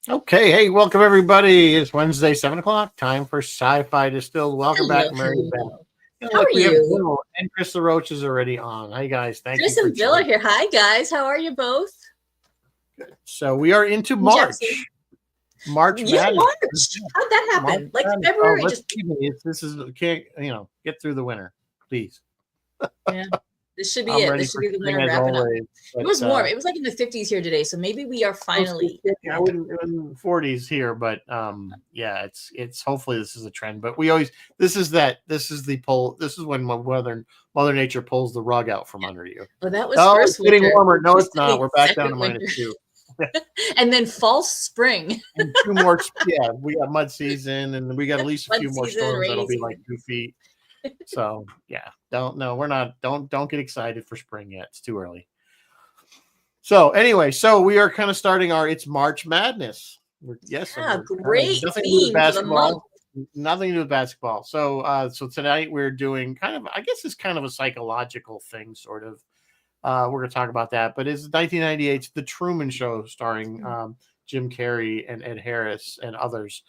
Okay, hey, welcome everybody. It's Wednesday, 7 o'clock. Time for Sci-Fi Distilled. Welcome Hello, back, Mary Beth. hello. How Look, are we have you? Bill and Chris LaRoche is already on. Hi guys, thank you Chris for and Bill are joining. here. Hi, guys. How are you both? So we are into I'm Jesse. March. March Yeah, Madness. March. How'd that March happen? Like Madness. Oh, February let's just, keep it. This is can't get through the winter, please. yeah. This should be I'm it. ready This should for be the spring winter as wrapping up. always. It But was warm. It was like in the 50s here today. So maybe we are finally at the I end. wouldn't in 40s here, but yeah, it's hopefully this is a trend. But we always this is the pull. This is when Mother Nature pulls the rug out from under you. Oh, that was Oh, first it's getting winter. warmer. No, This it's is not. the We're back down second to winter. -2. And then false spring. And two more. Yeah, we got mud season, and we got at least a Mud few more season, storms that'll rainy be like season. 2 feet. So yeah, don't no, we're not. Don't get excited for spring yet. It's too early. So anyway, so we are kind of starting our it's March Madness. Yeah, We're great nothing to do with theme for the month. basketball. Nothing to do with basketball. So tonight we're doing kind of I guess it's kind of a psychological thing, sort of. We're gonna talk about that, but it's 1998's The Truman Show, starring Jim Carrey and Ed Harris and others.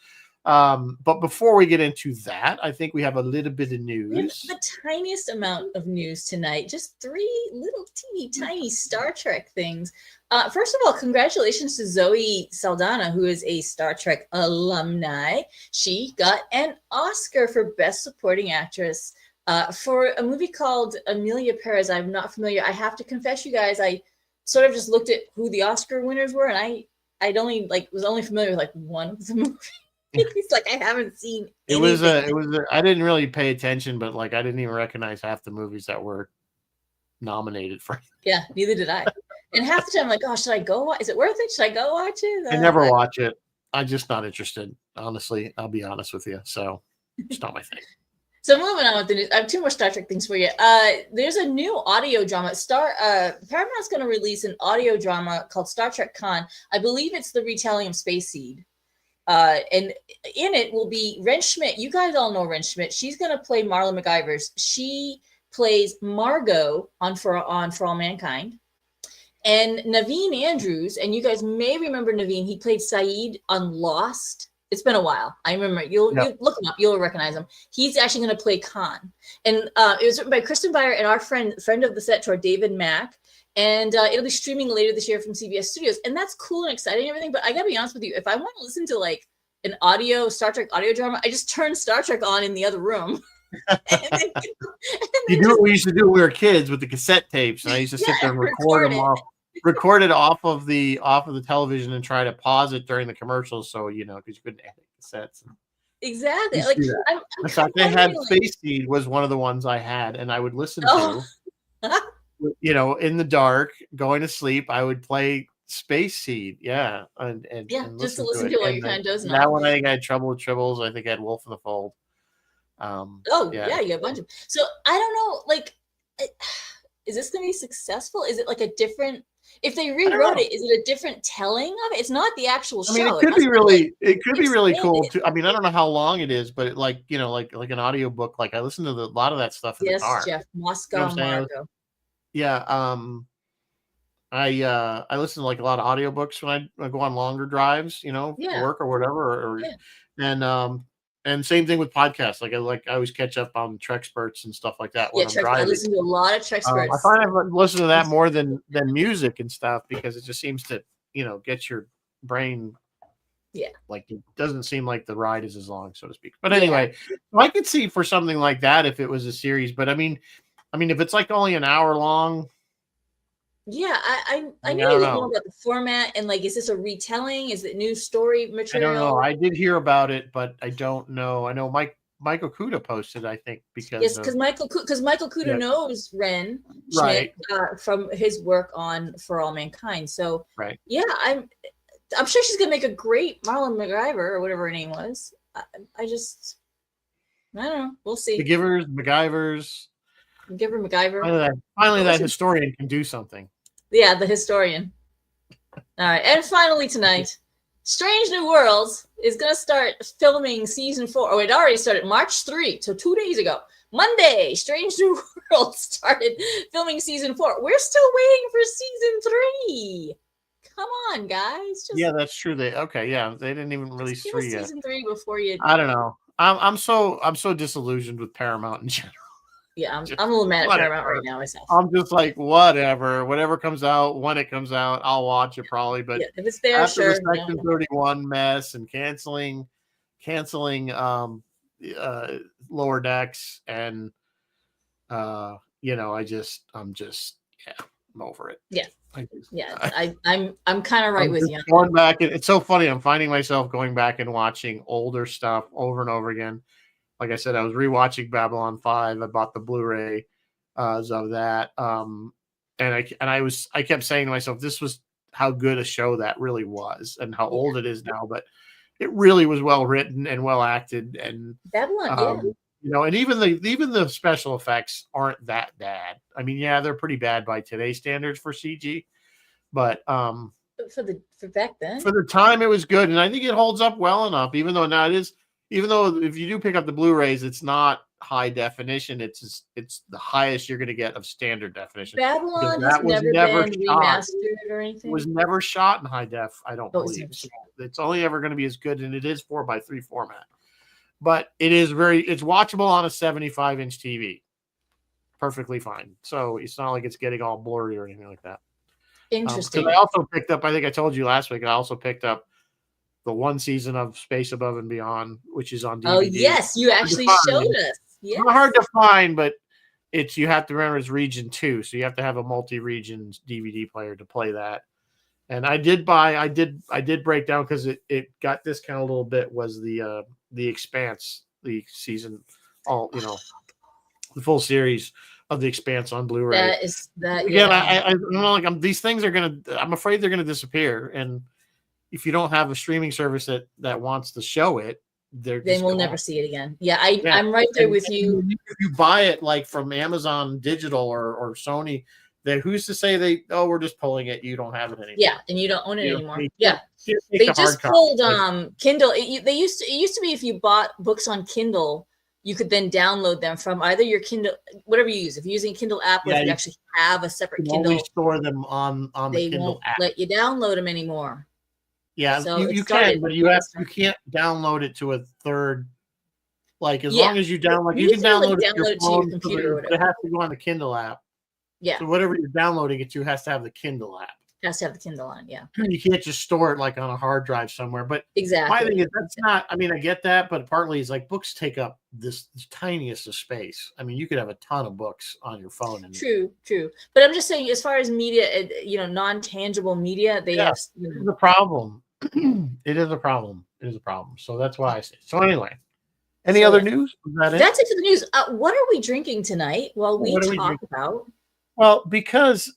But before we get into that, I think we have a little bit of We have news. the tiniest amount of news tonight. Just three little teeny tiny Star Trek things. First of all, congratulations to Zoe Saldana, who is a Star Trek alumni. She got an Oscar for Best Supporting Actress for a movie called Amelia Perez. I'm not familiar. I have to confess, you guys, I sort of just looked at who the Oscar winners were, and I'd only was only familiar with like one of the movies. It's like I haven't seen anything. I didn't really pay attention, but like I didn't even recognize half the movies that were nominated for. Yeah, neither did I. And half the time, I'm like, oh, should I go? Is it worth it? Should I go watch it? I never watch it. I'm just not interested. Honestly, I'll be honest with you. So it's not my thing. So moving on with the news, I have two more Star Trek things for you. There's a new audio drama. Paramount's going to release an audio drama called Star Trek Con. I believe it's the retelling of Space Seed. And in it will be Ren Schmidt. You guys all know Ren Schmidt. She's going to play Marla McIvers. She plays Margot on For All Mankind. And Naveen Andrews, and you guys may remember Naveen. He played Saeed on Lost. It's been a while. I remember. You'll look him up. You'll recognize him. He's actually going to play Khan. And it was written by Kristen Beyer and our friend of the set tour, David Mack. And it'll be streaming later this year from CBS Studios. And that's cool and exciting and everything. But I got to be honest with you. If I want to listen to like an Star Trek audio drama, I just turn Star Trek on in the other room. You do what we used to do when we were kids with the cassette tapes. And I used to sit there and record them off. Record it off of the television and try to pause it during the commercials, so because you couldn't edit cassettes. Exactly. Like in fact, I had Space Seed was one of the ones I had, and I would listen to. In the dark, going to sleep, I would play Space Seed. Yeah, and just to listen to it while you're kind of dozing off. That one, I think I had Trouble with Tribbles. I think I had Wolf in the Fold. Yeah, you got a bunch of. So I don't know. Like, is this going to be successful? Is it like a different? If they rewrote it, is it a different telling of it? It's not the actual show. I mean, it could be really cool too. I mean, I don't know how long it is, but like an audiobook. Like I listen to a lot of that stuff in the car. Yes, Jeff, Moscow Margo. Yeah, I listen to like a lot of audiobooks when I go on longer drives, for work or whatever, and same thing with podcasts. Like I always catch up on Trek Spurts and stuff like that when I'm driving. I listen to a lot of Trek Spurts. I find I listen to that more than music and stuff because it just seems to get your brain. Yeah, like it doesn't seem like the ride is as long, so to speak. But anyway, I could see for something like that if it was a series. But I mean, if it's like only an hour long. Yeah, I need to know about the format and like, is this a retelling? Is it new story material? I don't know. I did hear about it, but I don't know. I know Michael Kuda posted, I think, because Michael Kuda knows Ren Schmidt from his work on For All Mankind. So yeah, I'm sure she's gonna make a great Marla McIver or whatever her name was. I don't know. We'll see. The Givers, MacGyvers. Giver MacGyver. Finally, that historian can do something. Yeah, the historian. All right, and finally tonight, Strange New Worlds is going to start filming season 4. Oh, it already started March 3, so 2 days ago. Monday, Strange New Worlds started filming season 4. We're still waiting for season 3. Come on, guys. Just, Yeah, that's true. They didn't even release give us 3 yet. season 3 before you. I don't know. I'm so disillusioned with Paramount in general. Yeah, I'm Just a little mad at Paramount right whatever. now myself. I'm just like, whatever comes out, when it comes out, I'll watch it probably. But Yeah, if it's there, after the sure. Section 31 mess and canceling uh Lower Decks and I'm over it. Yeah. I just, Yeah, I'm kind of right I'm with just you. going back. It's so funny. I'm finding myself going back and watching older stuff over and over again. Like I said, I was rewatching Babylon 5. I bought the Blu-ray of that. And I kept saying to myself, this was how good a show that really was and how old it is now, but it really was well written and well acted. And Babylon, and even the special effects aren't that bad. I mean, yeah, they're pretty bad by today's standards for CG, but for back then, for the time it was good, and I think it holds up well enough. Even though if you do pick up the Blu-rays, it's not high definition. It's the highest you're going to get of standard definition. Babylon has never been remastered or anything. It was never shot in high def, I don't believe. So it's only ever going to be as good, and it is 4:3 format. But it's watchable on a 75-inch TV. Perfectly fine. So it's not like it's getting all blurry or anything like that. Interesting. I also picked up, I think I told you last week, I also picked up the 1 season of Space Above and Beyond, which is on DVD. Oh, yes. You actually showed us. Yes. It's not hard to find, but you have to remember it's region 2. So you have to have a multi-region DVD player to play that. And I did break down because it got discounted a little bit, was the Expanse, the season, the full series of the Expanse on Blu-ray. Again, yeah. I know, like these things I'm afraid they're gonna disappear. And if you don't have a streaming service that wants to show it, then we'll never see it again. Yeah, I'm right there with you. If you buy it like from Amazon Digital or Sony, then who's to say we're just pulling it? You don't have it anymore. Yeah, and you don't own it anymore. They just pulled Kindle. It used to be if you bought books on Kindle, you could then download them from either your Kindle, whatever you use. If you're using a Kindle app, or if you actually have a separate Kindle, only store them on the Kindle app. Let you download them anymore. Yeah, so you can, but you can't download it to a third. Like as long as you download, you can download it to your computer or whatever. It has to go on the Kindle app. Yeah. So whatever you're downloading it to has to have the Kindle app. It has to have the Kindle on, yeah. You can't just store it like on a hard drive somewhere. But exactly, my thing is that's not. I mean, I get that, but partly it's like books take up this tiniest of space. I mean, you could have a ton of books on your phone. True. But I'm just saying, as far as media, non-tangible media, they have. It's a problem. It is a problem. So that's why I say. So anyway, any other news? That's it for the news. What are we drinking tonight? While we talk about. Well, because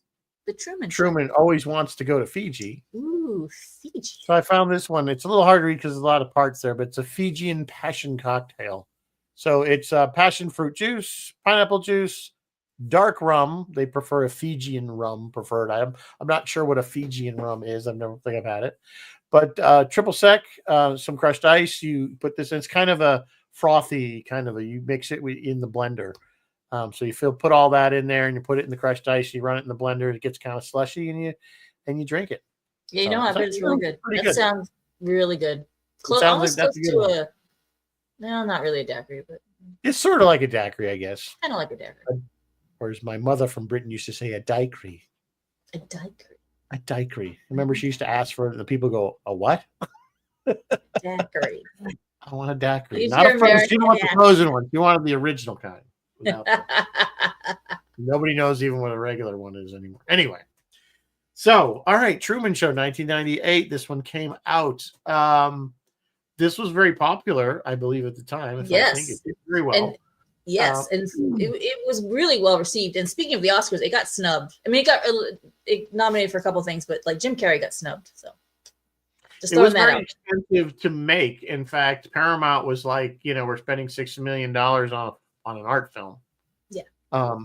the Truman always wants to go to Fiji. Ooh, Fiji. So I found this one. It's a little hard to read because there's a lot of parts there, but it's a Fijian passion cocktail. So it's passion fruit juice, pineapple juice, dark rum. They prefer a Fijian rum preferred. I'm not sure what a Fijian rum is. I've never think I've had it. But triple sec, some crushed ice. You put this in. It's kind of a frothy you mix it in the blender. So you put all that in there and you put it in the crushed ice. You run it in the blender. It gets kind of slushy and you drink it. Yeah, I bet it's really good. That sounds really good. Almost close to not really a daiquiri, but it's sort of like a daiquiri, I guess. Kind of like a daiquiri. Or as my mother from Britain used to say, a daiquiri. A daiquiri. A daiquiri. Remember, she used to ask for it, and the people go, a what? Daiquiri. I want a daiquiri. Not a frozen. She didn't want the frozen one. She wanted the original kind. Nobody knows even what a regular one is anymore. Anyway. So, all right. Truman Show, 1998. This one came out. This was very popular, I believe, at the time. Yes. I think it did very well. And it was really well received. And speaking of the Oscars, it got snubbed. I mean, it nominated for a couple of things, but like Jim Carrey got snubbed. So it was very expensive to make. In fact, Paramount was like, we're spending $6 million on an art film. Yeah.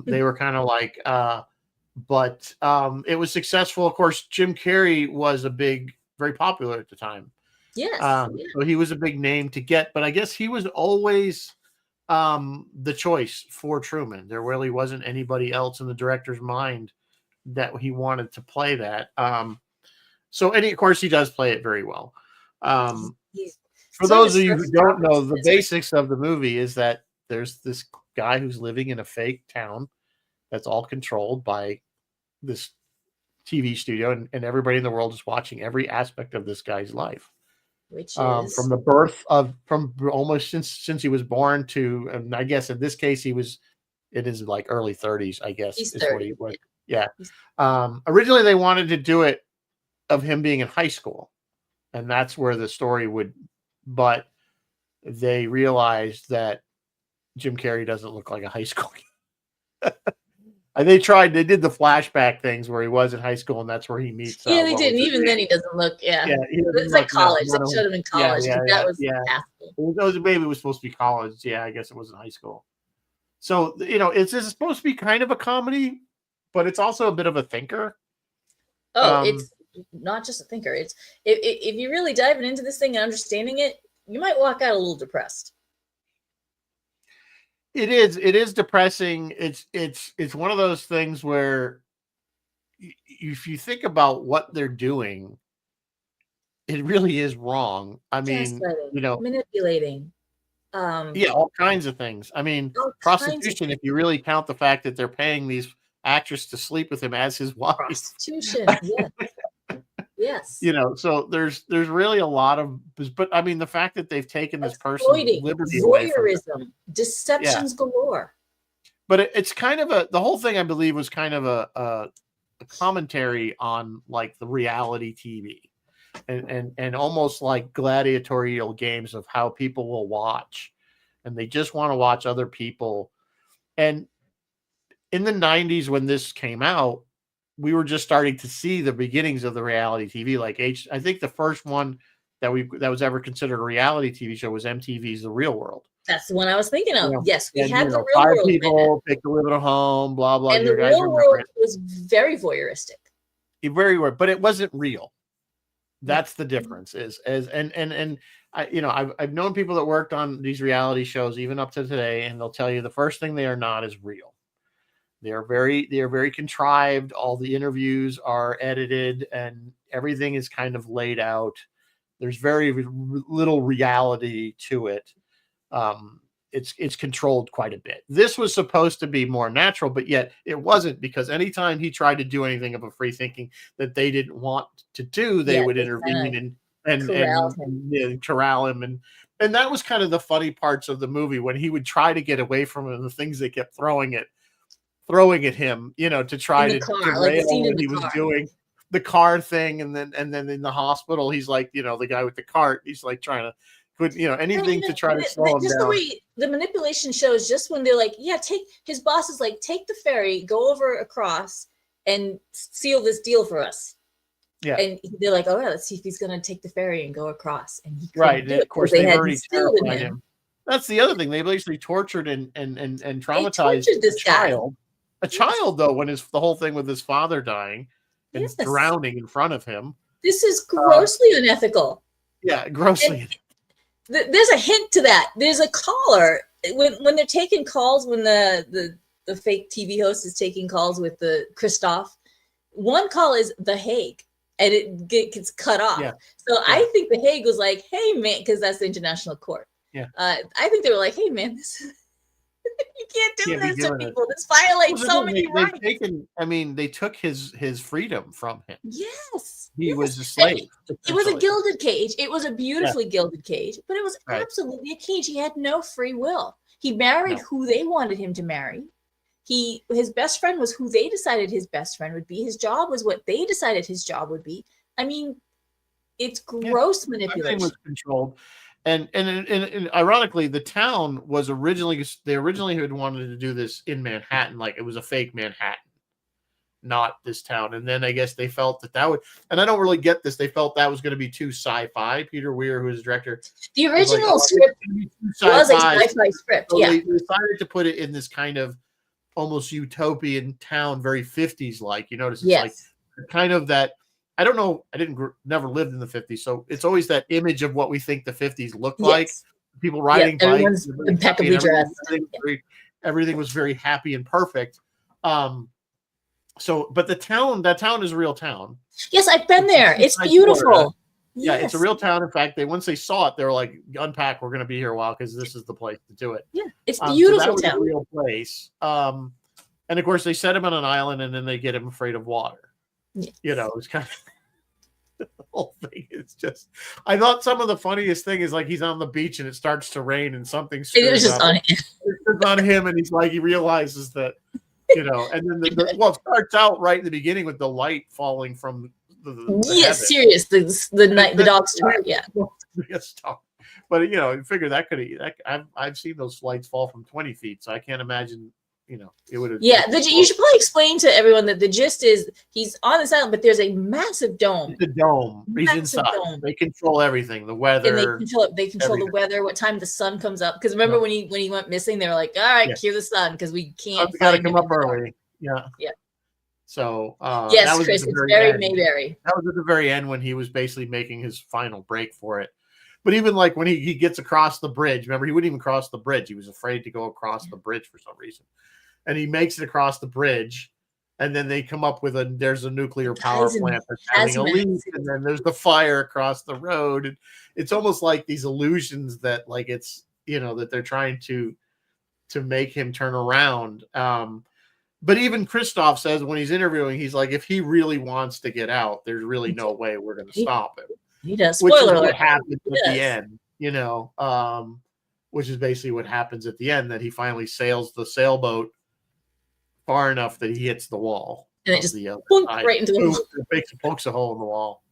They were kind of like, but it was successful. Of course, Jim Carrey was very popular at the time. Yes. So he was a big name to get, but I guess he was always the choice for Truman. There really wasn't anybody else in the director's mind that he wanted to play that. So, and of course, he does play it very well. He's For some of those his of you who first don't know, the performances. basics of the movie is that there's this guy who's living in a fake town that's all controlled by this TV studio, and everybody in the world is watching every aspect of this guy's life. Which From is the birth of, from almost since he was born to, and I guess in this case he was, it is like early 30s, I guess he's is what 30. he was. Yeah. He's- Originally they wanted to do it of him being in high school, and that's where the story would, but they realized that Jim Carrey doesn't look like a high school kid. And they did the flashback things where he was in high school, and that's where he meets. Yeah, they what did. was Even then, he doesn't look. Yeah, Yeah, he doesn't it's like look, no, college. They no. showed him in Yeah, college. yeah, That was yeah. passable. Maybe it was supposed to be college. Yeah, I guess it wasn't high school. So, it's supposed to be kind of a comedy, but it's also a bit of a thinker. Oh, it's not just a thinker. It's if you're really diving into this thing and understanding it, you might walk out a little depressed. It is depressing. It's one of those things where if you think about what they're doing, it really is wrong. I mean, Manipulating. Yeah, all kinds of things. I mean, prostitution, if you really count the fact that they're paying these actors to sleep with him as his wife. Prostitution, yes. Yes. So there's really a lot of, but I mean, the fact that they've taken this person's liberty away from voyeurism, deceptions galore. But it's kind of the whole thing, I believe, was kind of a commentary on like the reality TV. And almost like gladiatorial games of how people will watch, and they just want to watch other people. And in the 90s, when this came out, we were just starting to see the beginnings of the reality TV. Like I think the first one that was ever considered a reality TV show was MTV's The Real World. That's the one I was thinking of. Yes, we had The Real five World. People pick to live at a home, blah blah. And The Real World was very voyeuristic. Very weird, but it wasn't real. That's the difference. And I've known people that worked on these reality shows even up to today, and they'll tell you the first thing they are not is real. They are very contrived. All the interviews are edited, and everything is kind of laid out. There's very little reality to it. It's controlled quite a bit. This was supposed to be more natural, but yet it wasn't, because anytime he tried to do anything of a free thinking that they didn't want to do, they would intervene and corral him. And that was kind of the funny parts of the movie, when he would try to get away from him, the things they kept throwing at him, to try to derail what he was doing. The car thing, and then in the hospital, he's like, the guy with the cart, he's like trying to anything to try to slow him just down. The way the manipulation shows, just when they're like, his boss is like, take the ferry, go over across and seal this deal for us. Yeah. And they're like, oh yeah, let's see if he's going to take the ferry and go across. And he couldn't do it, of course, they had already terrified him. That's the other thing. They basically tortured and traumatized this child. A child, though, when the whole thing with his father dying and drowning in front of him. This is grossly unethical. Yeah, grossly. There's a hint to that. There's a caller when they're taking calls, when the fake TV host is taking calls with the Christoph. One call is The Hague, and it gets cut off. Yeah. So yeah. I think The Hague was like, "Hey man," because that's the international court. Yeah. I think they were like, "Hey man, this you can't do this to people. This violates so many rights." They took his freedom from him. Yes. He was a slave. It was a gilded cage. It was a beautifully gilded cage, but it was absolutely a cage. He had no free will. He married who they wanted him to marry. His best friend was who they decided his best friend would be. His job was what they decided his job would be. I mean, it's gross manipulation. Everything was controlled. And ironically, the town was originally had wanted to do this in Manhattan, like it was a fake Manhattan, not this town. And then I guess they felt that would, and I don't really get this, they felt that was going to be too sci-fi. Peter Weir, who is the director, the original script was a sci-fi script. So they decided to put it in this kind of almost utopian town, very 50s like. You notice it's like kind of that. I don't know. I never lived in the 50s, so it's always that image of what we think the 50s looked like. People riding bikes, impeccably dressed. Everything was very happy and perfect. So, but that town is a real town. Yes, I've been there. It's beautiful. Florida. Yeah, it's a real town. In fact, once they saw it, they were like, "Unpack, we're going to be here a while because this is the place to do it." Yeah, it's beautiful. So that was town. a real place. And of course, they set him on an island, and then they get him afraid of water. Yes. You know, it's kind of the whole thing is just. I thought some of the funniest thing is like he's on the beach and it starts to rain and something. It was just on him. It's on him, and he's like, he realizes that, you know, and then it starts out right in the beginning with the light falling from. Yes, serious. The dog star, yeah. But you know, figure that could I've seen those lights fall from 20 feet, so I can't imagine. You know, it would have. Yeah, you should probably explain to everyone that the gist is he's on this island, but there's a massive dome. The dome. He's inside. Dome. They control everything. The weather. And they control the weather. What time the sun comes up? Because remember when he went missing, they were like, "All right, cue the sun because we can't." We got to come up early. Yeah. Yeah. So yes, that was Chris, it's very Mayberry. That was at the very end when he was basically making his final break for it. But even like when he gets across the bridge, remember he wouldn't even cross the bridge. He was afraid to go across the bridge for some reason. And he makes it across the bridge, and then they come up with there's a nuclear power plant that's having a leak, and then there's the fire across the road. And it's almost like these illusions that like it's, you know, that they're trying to make him turn around. But even Christoph says when he's interviewing, he's like, if he really wants to get out, there's really no way we're going to stop him. He does. Spoiler alert. What happens at the end, you know, which is basically what happens at the end, that he finally sails the sailboat far enough that he hits the wall. And it just right into the wall. It pokes a hole in the wall.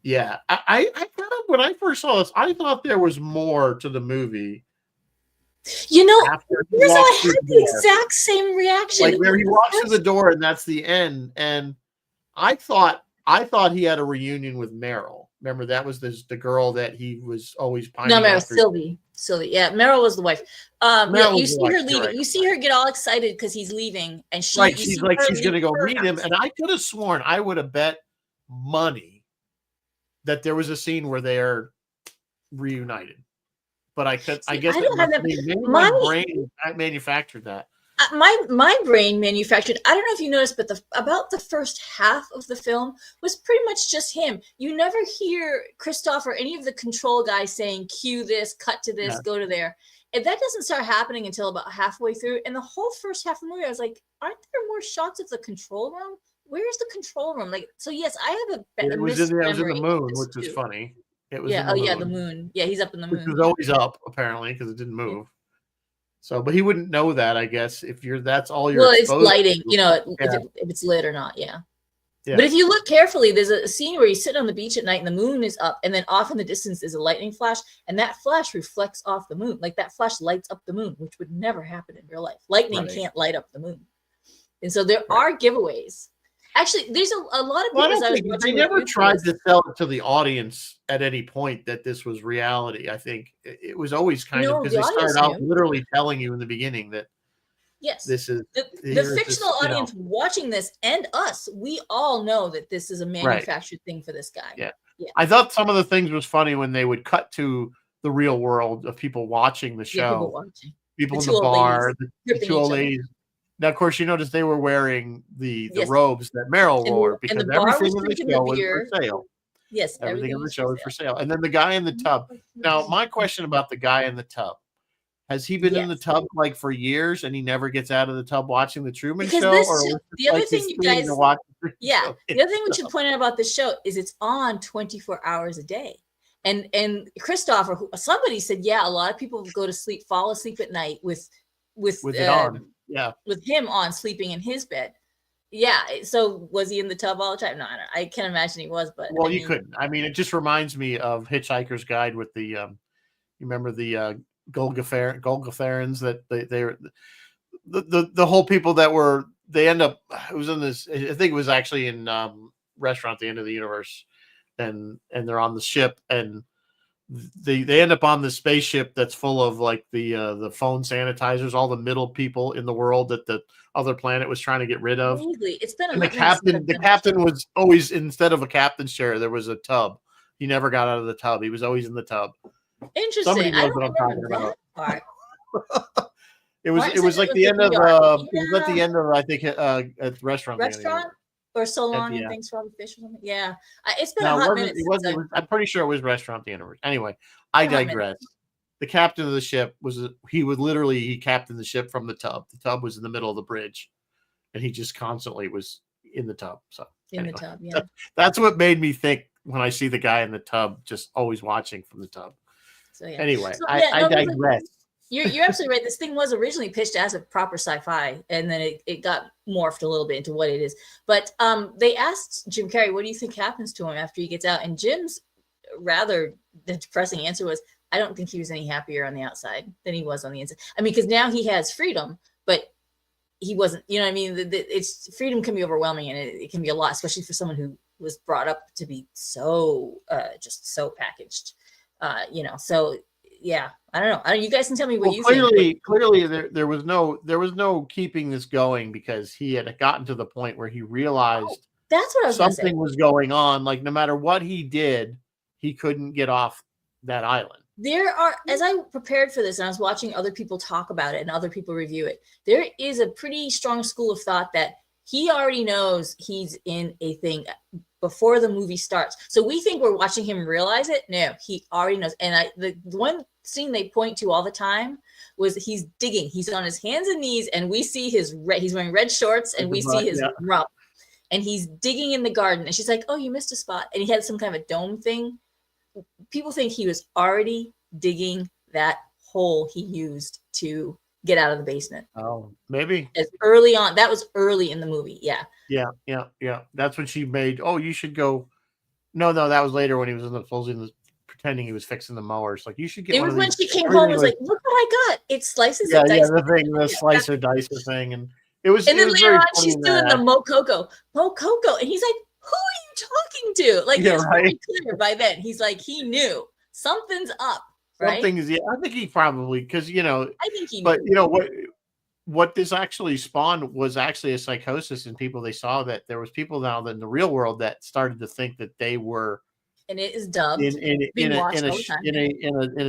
Yeah. I kind of, when I first saw this, I thought there was more to the movie. You know, I had the exact same reaction. Like where he walks through the door and that's the end. And I thought he had a reunion with Meryl. Remember, that was the girl that he was always pining after. No, Meryl, Sylvie. Yeah, Meryl was the wife. You see her leaving. Right. You see her get all excited because he's leaving, and she's like she's going to go meet him. And I could have sworn I would have bet money that there was a scene where they're reunited. But I guess my brain manufactured that. My brain manufactured. I don't know if you noticed, but about the first half of the film was pretty much just him. You never hear Christoph or any of the control guys saying, "Cue this, cut to this, go to there." And that doesn't start happening until about halfway through. And the whole first half of the movie, I was like, "Aren't there more shots of the control room? Where's the control room?" Like, so yes, I have a. It was in the moon, which is funny. It was the moon. Yeah, he's up in the moon. Which was always up apparently because it didn't move. So, but he wouldn't know that, I guess, if that's all you're. Well, it's lighting, you know, if it's lit or not, yeah. But if you look carefully, there's a scene where he's sitting on the beach at night and the moon is up, and then off in the distance is a lightning flash, and that flash reflects off the moon. Like that flash lights up the moon, which would never happen in real life. Lightning can't light up the moon, and so there are giveaways. Actually, there's a lot of people. They never tried to sell it to the audience at any point that this was reality. I think it was always kind of because they started out literally telling you in the beginning that this is the fictional audience watching this and us. We all know that this is a manufactured thing for this guy. Yeah. I thought some of the things was funny when they would cut to the real world of people watching the show. People in the bar, the two old ladies. Now, of course, you notice they were wearing the robes that Meryl wore because everything in the show was for sale. Yes, everything in the show is for sale. And then the guy in the tub. Now, my question about the guy in the tub. Has he been in the tub like for years and he never gets out of the tub watching the Truman Show? The other thing you guys, the other thing we should point out about this show is it's on 24 hours a day. And Christoph or somebody said, a lot of people go to sleep, fall asleep at night with it on. Yeah, with him on sleeping in his bed. Yeah. So was he in the tub all the time? No, I can't imagine he was. But you couldn't. I mean, it just reminds me of Hitchhiker's Guide with the. You remember the Golgotharans that they were the whole people that were they end up. It was in this. I think it was actually in Restaurant at the End of the Universe, and they're on the ship and. They end up on the spaceship that's full of like the phone sanitizers, all the middle people in the world that the other planet was trying to get rid of. It's been the captain was always, instead of a captain's chair, there was a tub. He never got out of the tub. He was always in the tub. Interesting. Somebody knows what I'm talking about. It Martin was said like it the was end the of ER. it was at the Yeah. end of I think at the restaurant at the end of the Restaurant universe. or so At long the and end. thanks for all the fish or something. Yeah. It's been a No, hot minute it since wasn't. I've I'm pretty sure it was restaurant at the universe. Anyway, I been a hot minute. digress. The captain of the ship he captained the ship from the tub. The tub was in the middle of the bridge, and he just constantly was in the tub. So In the anyway, tub, yeah. that's what made me think when I see the guy in the tub, just always watching from the tub. So yeah. Anyway, So yeah, I no, digress. you're absolutely right. This thing was originally pitched as a proper sci-fi, and then it got morphed a little bit into what it is. But they asked Jim Carrey, "What do you think happens to him after he gets out?" And Jim's rather the depressing answer was, "I don't think he was any happier on the outside than he was on the inside. I mean, because now he has freedom, but he wasn't. You know what I mean? It's freedom can be overwhelming, and it can be a lot, especially for someone who was brought up to be so just so packaged. So." Yeah, I don't know. You guys can tell me what you think. Clearly, there was no keeping this going because he had gotten to the point where he realized That's what I was going to say. something was going on. Like no matter what he did, he couldn't get off that island. As I prepared for this and I was watching other people talk about it and other people review it, there is a pretty strong school of thought that he already knows he's in a thing before the movie starts. So we think we're watching him realize it. No, he already knows. And the one scene they point to all the time was he's digging. He's on his hands and knees, and we see he's wearing red shorts, and we see his rump, and he's digging in the garden. And she's like, "Oh, you missed a spot." And he had some kind of a dome thing. People think he was already digging that hole he used to get out of the basement. Oh, maybe as early on. That was early in the movie. Yeah. That's when she made. Oh, you should go. No, that was later when he was in the pretending he was fixing the mowers. Like you should get. It was when she came home. It was like, look what I got! It slices and dices. The slicer dicer thing, and it was. And then later on, she's doing the Mococo, and he's like, "Who are you talking to?" Like it's very clear by then. He's like, he knew something's up. Right? Something's. Yeah, I think he probably because I think he. But what this actually spawned was actually a psychosis in people. They saw that there was people now that in the real world that started to think that they were, and it is dubbed in a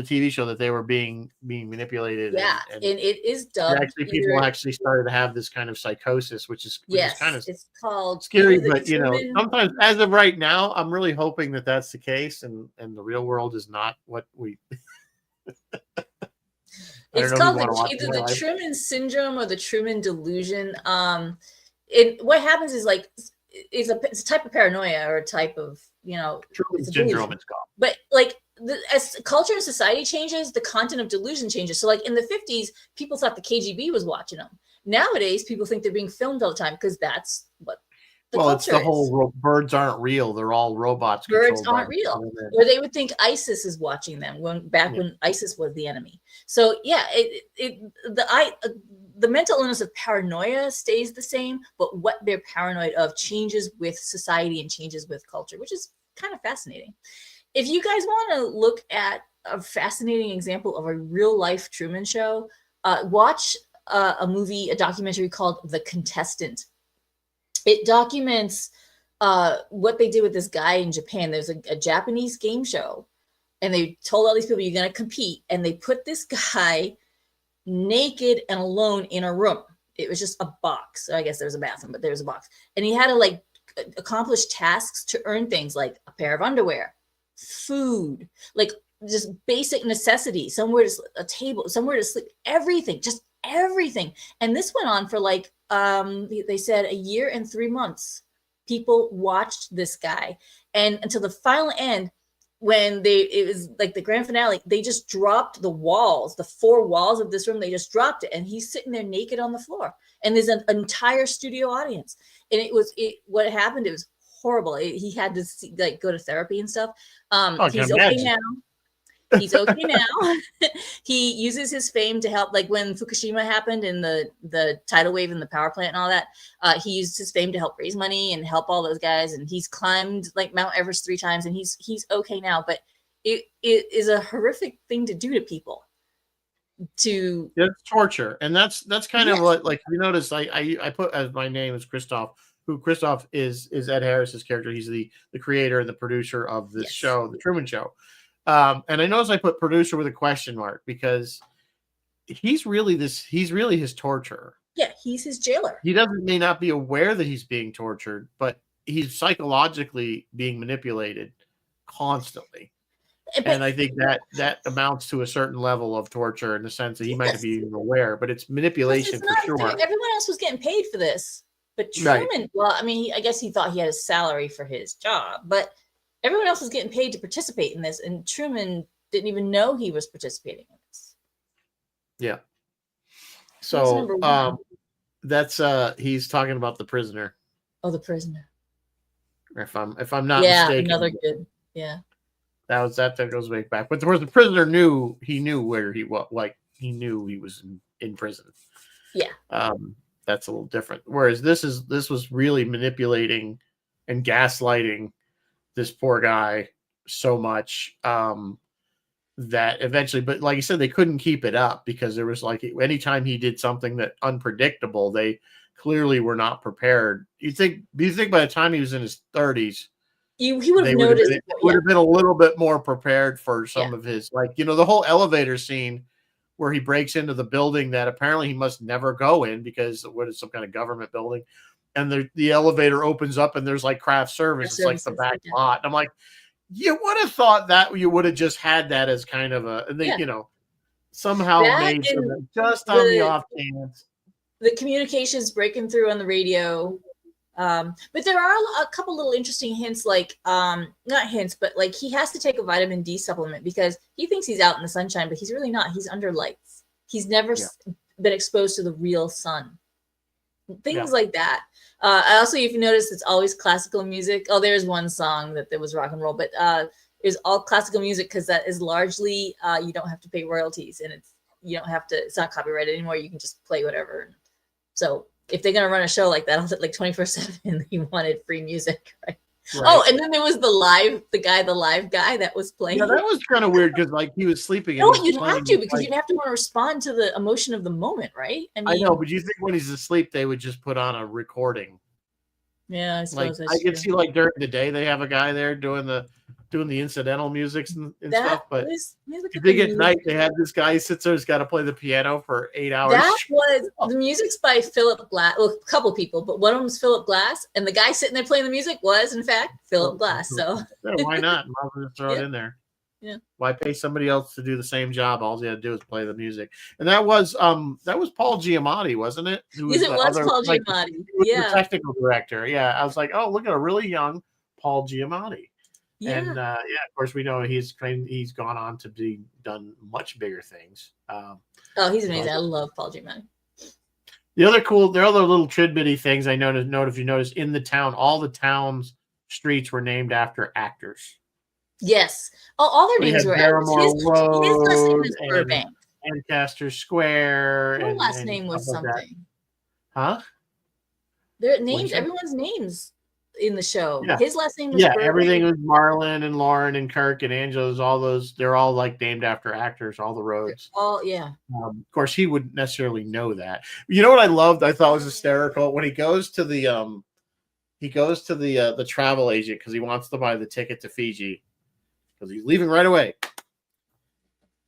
TV show that they were being manipulated. Yeah, and it is dubbed. Actually, people actually started to have this kind of psychosis, which is kind of it's called scary. But sometimes, as of right now, I'm really hoping that that's the case, and the real world is not what we. It's called either the Truman syndrome or the Truman delusion. What happens is like it's a type of paranoia or a type of Truman syndrome. It's called. But like as culture and society changes, the content of delusion changes. So like in the 50s, people thought the KGB was watching them. Nowadays, people think they're being filmed all the time because that's what. It's the whole birds aren't real. They're all robots. Birds aren't real. Or they would think ISIS is watching them when ISIS was the enemy. So yeah, the mental illness of paranoia stays the same, but what they're paranoid of changes with society and changes with culture, which is kind of fascinating. If you guys want to look at a fascinating example of a real life Truman Show, watch a documentary called The Contestant. It documents what they did with this guy in Japan. There's a Japanese game show, and they told all these people, you're going to compete. And they put this guy naked and alone in a room. It was just a box. I guess there was a bathroom, but there was a box. And he had to accomplish tasks to earn things like a pair of underwear, food, like just basic necessities, a table, somewhere to sleep, everything, just everything. And this went on for they said a year and 3 months. People watched this guy, and until the final end, when it was like the grand finale, they just dropped the 4 walls of this room. They just dropped it, and he's sitting there naked on the floor, and there's an entire studio audience. And what happened, it was horrible. He had to go to therapy and stuff. He's okay now. He's okay now. He uses his fame to help, like when Fukushima happened and the tidal wave and the power plant and all that. He used his fame to help raise money and help all those guys. And he's climbed like Mount Everest 3 times, and he's okay now. But it is a horrific thing to do to people. It's torture, and that's kind of what, like, you notice. I put as my name is Christoph. Who Christoph is Ed Harris's character. He's the creator and the producer of this show, The Truman Show. And I noticed I put producer with a question mark because he's really his torturer. Yeah, he's his jailer. He may not be aware that he's being tortured, but he's psychologically being manipulated constantly. And I think that amounts to a certain level of torture in the sense that he might not be even aware, but it's manipulation for sure. Everyone else was getting paid for this, but Truman, right. Well, I mean, I guess he thought he had a salary for his job, but everyone else was getting paid to participate in this, and Truman didn't even know he was participating in this. Yeah. So that's he's talking about the prisoner. Oh, the prisoner. If I'm not mistaken. Another good. Yeah. That goes way back. But the prisoner knew where he was, like he knew he was in prison. Yeah. That's a little different. Whereas this was really manipulating and gaslighting this poor guy so much that eventually, but like you said, they couldn't keep it up because there was like anytime he did something that unpredictable, they clearly were not prepared. Do you think by the time he was in his 30s, he would have noticed. Would have been a little bit more prepared for some of his, like, the whole elevator scene where he breaks into the building that apparently he must never go in because what is some kind of government building, and the elevator opens up and there's like craft service. It's like the back lot. And I'm like, you would have thought that you would have just had that as kind of a, and they, somehow made just on the off chance. The communications breaking through on the radio. But there are a couple little interesting hints, like not hints, but like he has to take a vitamin D supplement because he thinks he's out in the sunshine, but he's really not. He's under lights. He's never been exposed to the real sun. Things like that. Also, if you notice, it's always classical music. Oh, there's one song that there was rock and roll, but it's all classical music because that is largely you don't have to pay royalties, and it's not copyrighted anymore. You can just play whatever. So if they're gonna run a show like that, I'll like 24/7. He wanted free music, right? Oh, and then there was the live guy that was playing. Yeah, that was kind of weird because like he was sleeping. No, you'd have to because you'd have to want to respond to the emotion of the moment, right? I know, but you think when he's asleep, they would just put on a recording? Yeah, I suppose I can see like during the day they have a guy there doing the incidental music and stuff, but if they get night, they have this guy who sits there who's got to play the piano for 8 hours. That was the music's by Philip Glass. Well, a couple people, but one of them is Philip Glass, and the guy sitting there playing the music was, in fact, Philip Glass. So why not? Might as well throw it in there. Yeah. Why pay somebody else to do the same job? All you had to do is play the music, and that was Paul Giamatti, wasn't it? Yes, it was Paul Giamatti. The technical director. Yeah, I was like, oh, look at a really young Paul Giamatti. Yeah. And of course, we know he's gone on to be done much bigger things. He's amazing. I love Paul Giamatti. There are other little tidbitty things I noticed. If you notice in the town, all the town's streets were named after actors. Yes. All their names were actors. His last name is Burbank. Lancaster Square. Her last name was something. Huh? Their names. Everyone's names in the show. Yeah. His last name was Burbank. Everything was Marlon and Lauren and Kirk and Angela's, all those, they're all like named after actors, all the roads. Of course he wouldn't necessarily know that. You know what I loved? I thought was hysterical when he goes to the travel agent because he wants to buy the ticket to Fiji because he's leaving right away.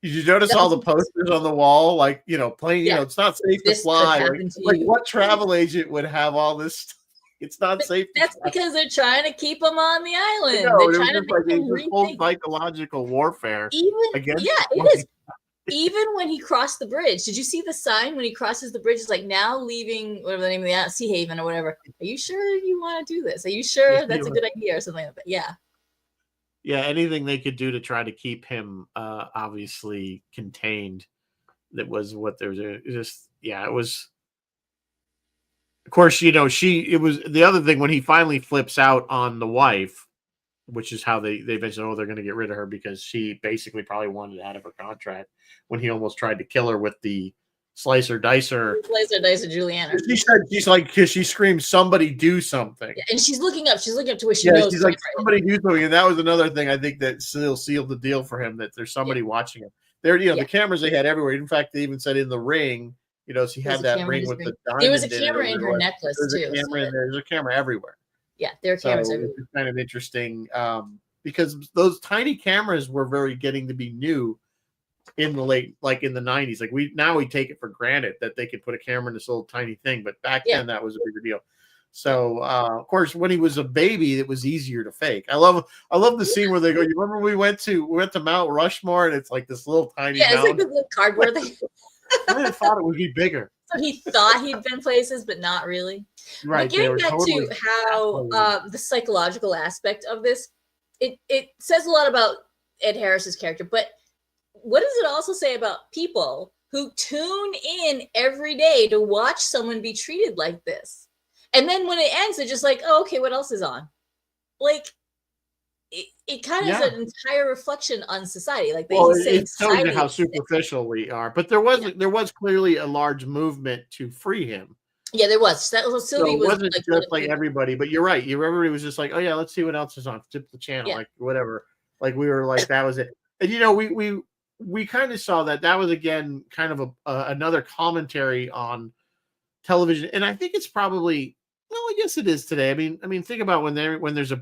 Did you notice all the posters on the wall? Like, plane, it's not safe to fly. Like what travel agent would have all this stuff? It's not safe. That's because they're trying to keep them on the island. They're trying to make them rethink. Whole psychological warfare. It is. Even when he crossed the bridge, did you see the sign when he crosses the bridge? It's like now leaving whatever the name of the Sea Haven or whatever. Are you sure you want to do this? Are you sure that's a good idea or something like that? Yeah. Yeah, anything they could do to try to keep him obviously contained. That was what they were doing. It was. Of course, it was the other thing when he finally flips out on the wife, which is how they eventually they're going to get rid of her because she basically probably wanted out of her contract when he almost tried to kill her with the slicer dicer Juliana. She's like, because she screams, somebody do something. Yeah, and she's looking up to where she knows. She's like, somebody do something. And that was another thing I think that sealed the deal for him, that there's somebody watching him. There, the cameras they had everywhere. In fact, they even said in the ring, she had that ring with the diamond. There was a camera in her necklace too. There's a camera everywhere. Yeah, there are cameras everywhere. It's kind of interesting because those tiny cameras were getting to be new. in the in the 90s. Like we take it for granted that they could put a camera in this little tiny thing, but back then that was a bigger deal. So of course, when he was a baby, it was easier to fake. I love the scene where they go. You remember we went to Mount Rushmore, and it's like this little tiny it's mountain. like the little cardboard thing. I thought it would be bigger. So he thought he'd been places, but not really. Right. But getting back to how the psychological aspect of this, it says a lot about Ed Harris's character, but what does it also say about people who tune in every day to watch someone be treated like this? And then when it ends, they're just like, oh, okay, what else is on? Like, it kind of is an entire reflection on society. Like, it tells you how superficial we are. But there was clearly a large movement to free him. Yeah, there was. Sylvie it wasn't just like everybody, but you're right. Everybody was just like, oh yeah, let's see what else is on. Tip the channel, like whatever. Like we were like, that was it. And we kind of saw that was again kind of another commentary on television, and I think it's probably, well, I guess it is today. I mean, think about when there's a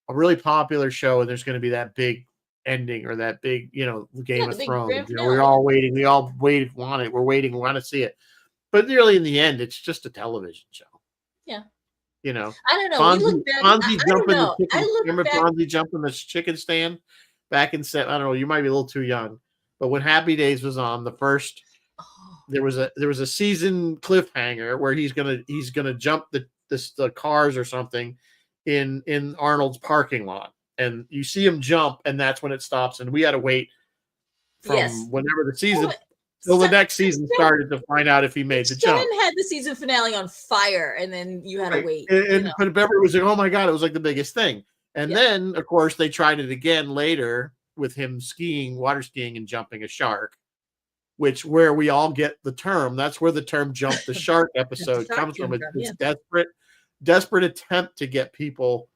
really popular show, and there's going to be that big ending or that big, Game of Thrones. We're all waiting. We all want it. We're waiting. We want to see it. But really, in the end, it's just a television show. Yeah. I don't know. Fonzie jumping the chicken stand back in set. I don't know. You might be a little too young, but when Happy Days was on, the first. There was a season cliffhanger where he's gonna jump the cars or something in Arnold's parking lot, and you see him jump, and that's when it stops, and we had to wait from whenever the season till the next season started to find out if he made the jump. Had the season finale on fire, and then you had to wait. But Beverly was like, "Oh my god!" It was like the biggest thing, and then of course they tried it again later with him water skiing, and jumping a shark. Where we all get the term. That's where the term "jump the shark" episode comes from. It's desperate attempt to get people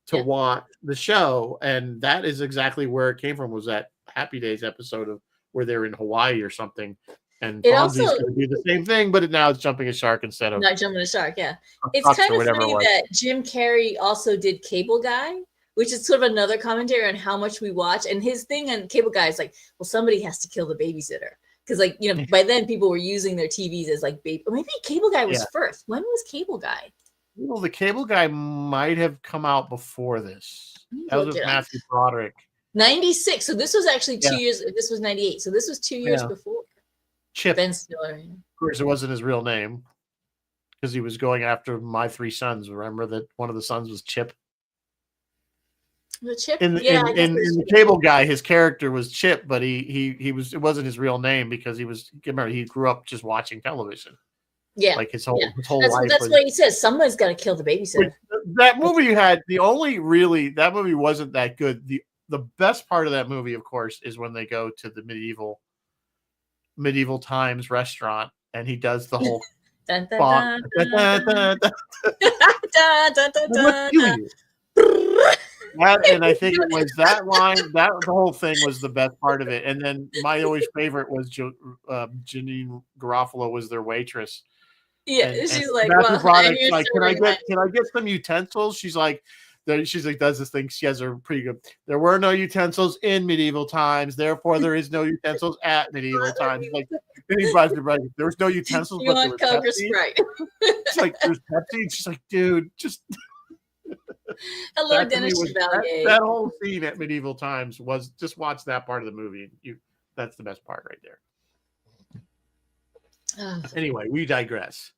to watch the show, and that is exactly where it came from. Was that Happy Days episode of where they're in Hawaii or something, and Fonzie's going to do the same thing, but now it's jumping a shark instead of not jumping a shark. Yeah, it's kind of funny that Jim Carrey also did Cable Guy, which is sort of another commentary on how much we watch. And his thing on Cable Guy is like, well, somebody has to kill the babysitter. Because, by then people were using their TVs as like baby. Or maybe Cable Guy was first. When was Cable Guy? Well, the Cable Guy might have come out before this. That was with Matthew Broderick. 96. So this was actually 2 years. This was 98. So this was 2 years before. Chip. Ben Stiller. Of course, it wasn't his real name because he was going after My Three Sons. Remember that one of the sons was Chip? The Chip, in the Cable Guy, his character was Chip, but it wasn't his real name because he grew up just watching television. Yeah, like his whole life. That's what he says. Somebody's got to kill the babysitter. That movie that movie wasn't that good. The best part of that movie, of course, is when they go to the medieval times restaurant, and he does the whole. And I think it was that line. The whole thing was the best part of it. And then my always favorite was Janine Garofalo was their waitress. Yeah, she's like, well, like, can I get some utensils? She's like, does this thing. She has a pretty good. There were no utensils in medieval times, therefore there is no utensils at medieval times. Like, there was no utensils. You want Coke or Sprite? It's like, there's Pepsi. She's like, dude, just. Hello, Dennis Chevalier. That whole scene at medieval times was just watch that part of the movie. That's the best part right there. Anyway, we digress.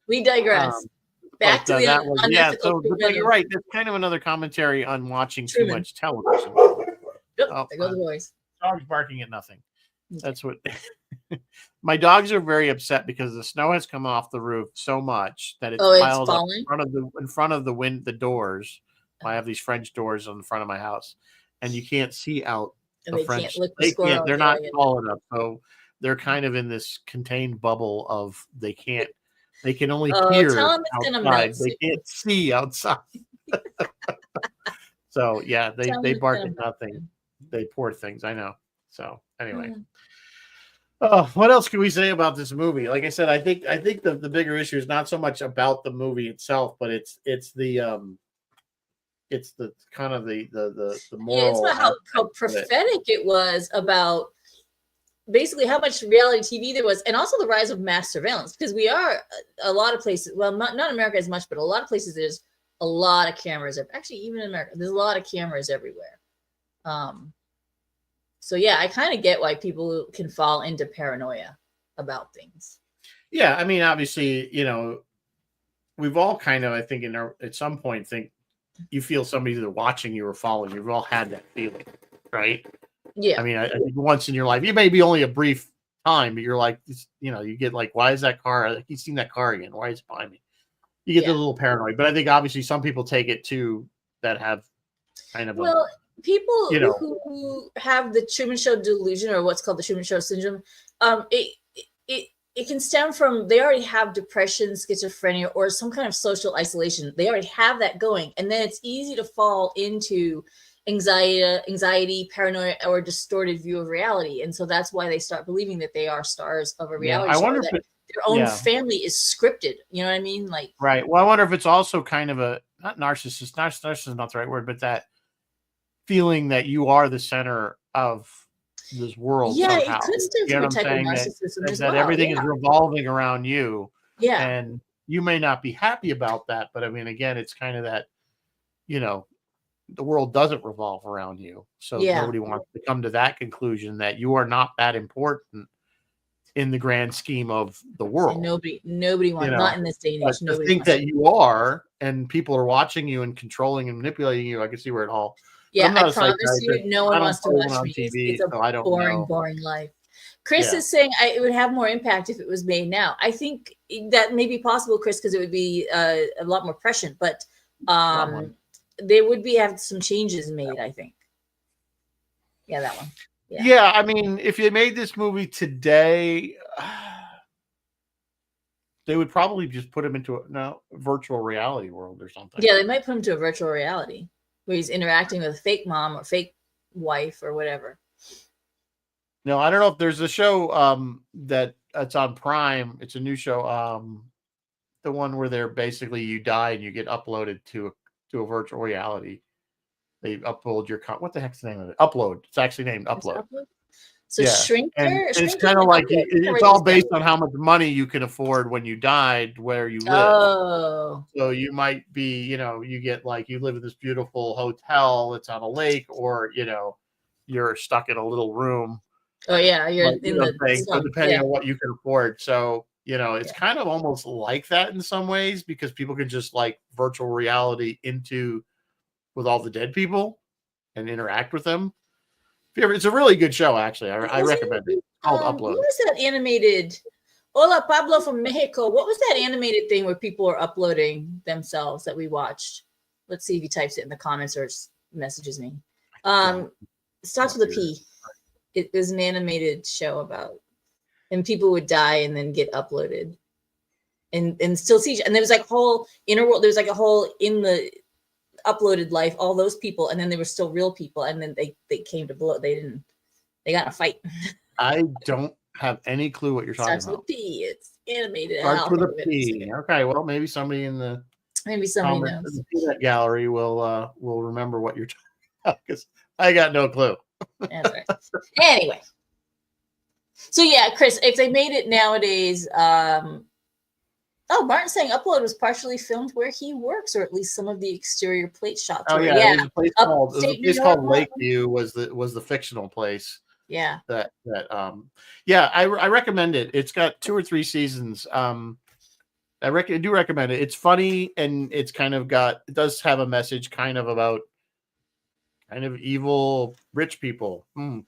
Back to the unethical. So you're right. That's kind of another commentary on watching too much television. Yep, there go the boys. Dogs barking at nothing. That's what. My dogs are very upset because the snow has come off the roof so much that it's piled up in front of the doors. I have these French doors on the front of my house, and you can't see out the French. They're not tall enough, so they're kind of in this contained bubble of they can only hear outside. They can't see outside. So yeah, they bark at nothing. They poor things. I know. So anyway. What else can we say about this movie? Like I said, I think the bigger issue is not so much about the movie itself, but it's the kind of the moral. Yeah, it's about how prophetic it was about basically how much reality TV there was, and also the rise of mass surveillance, because we are a lot of places, well, not in America as much, but a lot of places there's a lot of cameras. Actually, even in America, there's a lot of cameras everywhere. So yeah, I kind of get why people can fall into paranoia about things. Yeah, I mean, obviously, we've all kind of, I think, at some point, think you feel somebody's either watching you or following you. We've all had that feeling, right? Yeah. I mean, I think once in your life, it may be only a brief time, but you're like, you get like, why is that car? You've seen that car again. Why is it behind me? You get a little paranoid. But I think obviously some people take it to that have kind of people who have the Truman Show delusion, or what's called the Truman Show syndrome, it can stem from, they already have depression, schizophrenia, or some kind of social isolation. They already have that going, and then it's easy to fall into anxiety, paranoia, or distorted view of reality. And so that's why they start believing that they are stars of a reality show. I wonder if their own family is scripted. You know what I mean? Like, right. Well, I wonder if it's also kind of a, not narcissist. Narcissist is not the right word, but that feeling that you are the center of this world. Yeah, somehow. It could stem from a type of narcissism that everything is revolving around you. Yeah. And you may not be happy about that, but I mean, again, it's kind of that, the world doesn't revolve around you. So nobody wants to come to that conclusion that you are not that important in the grand scheme of the world. And nobody wants, not in this day and age. Nobody think that you are, and people are watching you and controlling and manipulating you. I can see where it all. Yeah, I promise you, no one wants to watch me. TV, it's a boring life. Chris is saying it would have more impact if it was made now. I think that may be possible, Chris, because it would be a lot more prescient. But there would have some changes made, I think. Yeah, that one. Yeah, I mean, if you made this movie today, they would probably just put him into a virtual reality world or something. Yeah, they might put him to a virtual reality where he's interacting with a fake mom or fake wife or whatever. No, I don't know if there's a show that it's on Prime. It's a new show. The one where they're basically you die and you get uploaded to a virtual reality. They upload your what the heck's the name of it? Upload. It's actually named Upload. So Shrinker. And it's kind of like it's all based on how much money you can afford when you died, where you live. Oh. So you might be, you get like you live in this beautiful hotel that's on a lake, or you're stuck in a little room. Oh yeah, you're in the thing, depending on what you can afford. So it's kind of almost like that in some ways, because people can just like virtual reality with all the dead people and interact with them. It's a really good show, actually. I recommend it. It's called Upload. What was that animated? Hola, Pablo from Mexico. What was that animated thing where people are uploading themselves that we watched? Let's see if he types it in the comments or messages me. Starts with a P. It was an animated show about, and people would die and then get uploaded, and still see. And there was like whole inner world. There's like a whole in the uploaded life, all those people, and then they were still real people, and then they came to blow. They got in a fight. I don't have any clue what you're talking about. Starts with P. It's animated. Starts with a P. Okay, well, maybe somebody knows. The peanut gallery will remember what you're talking about, because I got no clue. That's right. Anyway, so yeah, Chris, if they made it nowadays, Martin's saying Upload was partially filmed where he works, or at least some of the exterior plate shots. Oh yeah. It was a place called Lakeview was the fictional place. Yeah. I recommend it. It's got 2 or 3 seasons. I do recommend it. It's funny, and it's it does have a message kind of about kind of evil rich people. And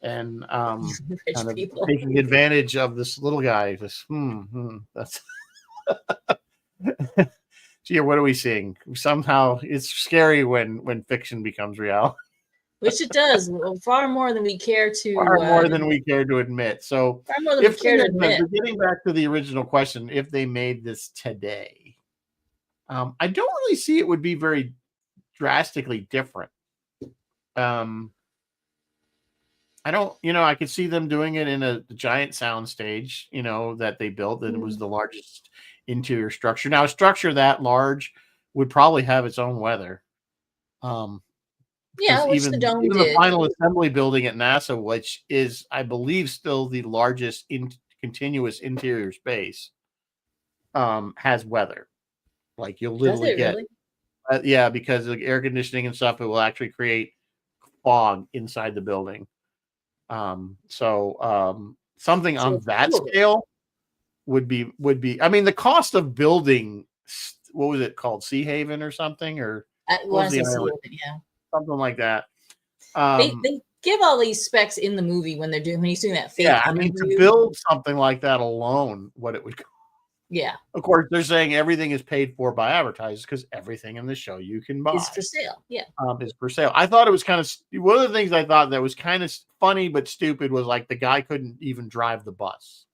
rich people taking advantage of this little guy. That's Gee, what are we seeing? Somehow it's scary when fiction becomes reality. Which it does, far more than we care to. Far more than we care to admit. So, far more than we care to admit. Getting back to the original question, if they made this today, I don't really see it would be very drastically different. I don't, I could see them doing it in a giant sound stage, that they built, and it was the largest interior structure. Now, a structure that large would probably have its own weather. Yeah, because which the dome even the did. final assembly building at NASA, which is, I believe, still the largest continuous interior space, has weather. Like you'll Does literally it get, really? yeah, because of air conditioning and stuff, it will actually create fog inside the building. Something So on it's that cool. scale would be. I mean, the cost of building, what was it called, Sea Haven or something, or I what was want to the say see island? it, yeah. Something like that. They give all these specs in the movie when he's doing that fake Yeah, I mean, to interview. build something like that alone, what it would cost. Yeah, Of course, they're saying everything is paid for by advertisers because everything in the show you can is buy for sale. Yeah. is for sale. I thought it was kind of one of the things I thought that was kind of funny but stupid was like the guy couldn't even drive the bus.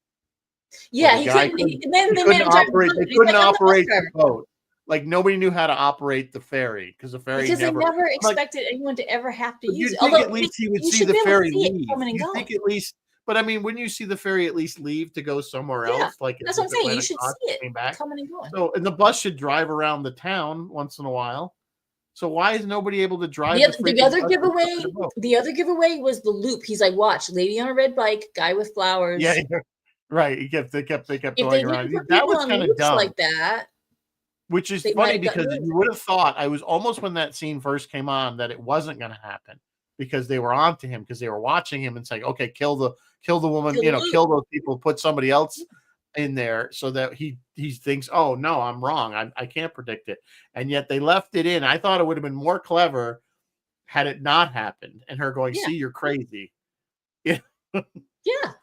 Or Yeah, the he guy couldn't. couldn't And then he they made couldn't him drive the operate. boat. They He's couldn't like, "I'm the bus operate the driver." boat. Like nobody knew how to operate the ferry because the ferry Because they never. never I'm like, expected anyone to ever have to but use you'd it. think Although at least he would you see should the be able to ferry see it leave. coming and You going. think at least, but I mean, wouldn't you see the ferry at least leave to go somewhere Yeah, else, like that's if what I'm it saying. went You should across see and it came back? coming and going. So, and the bus should drive around the town once in a while. So why is nobody able to drive The the other, the freaking other bus giveaway, the boat? the other giveaway was the loop. He's like, "Watch, lady on a red bike, guy with Yeah, flowers." right. They kept If they going didn't around. put That people was on kind of loops dumb. like that, Which is they might funny have gotten because rid of you it. would have thought I was almost when that scene first came on that it wasn't going to happen because they were on to him because they were watching him and saying, "Okay, kill the woman, Kill the loop. kill those people, put somebody else in there," so that he thinks, "Oh no, I'm wrong. I can't predict it," and yet they left it in. I thought it would have been more clever had it not happened, and her going, Yeah, "See, you're crazy." Yeah, yeah.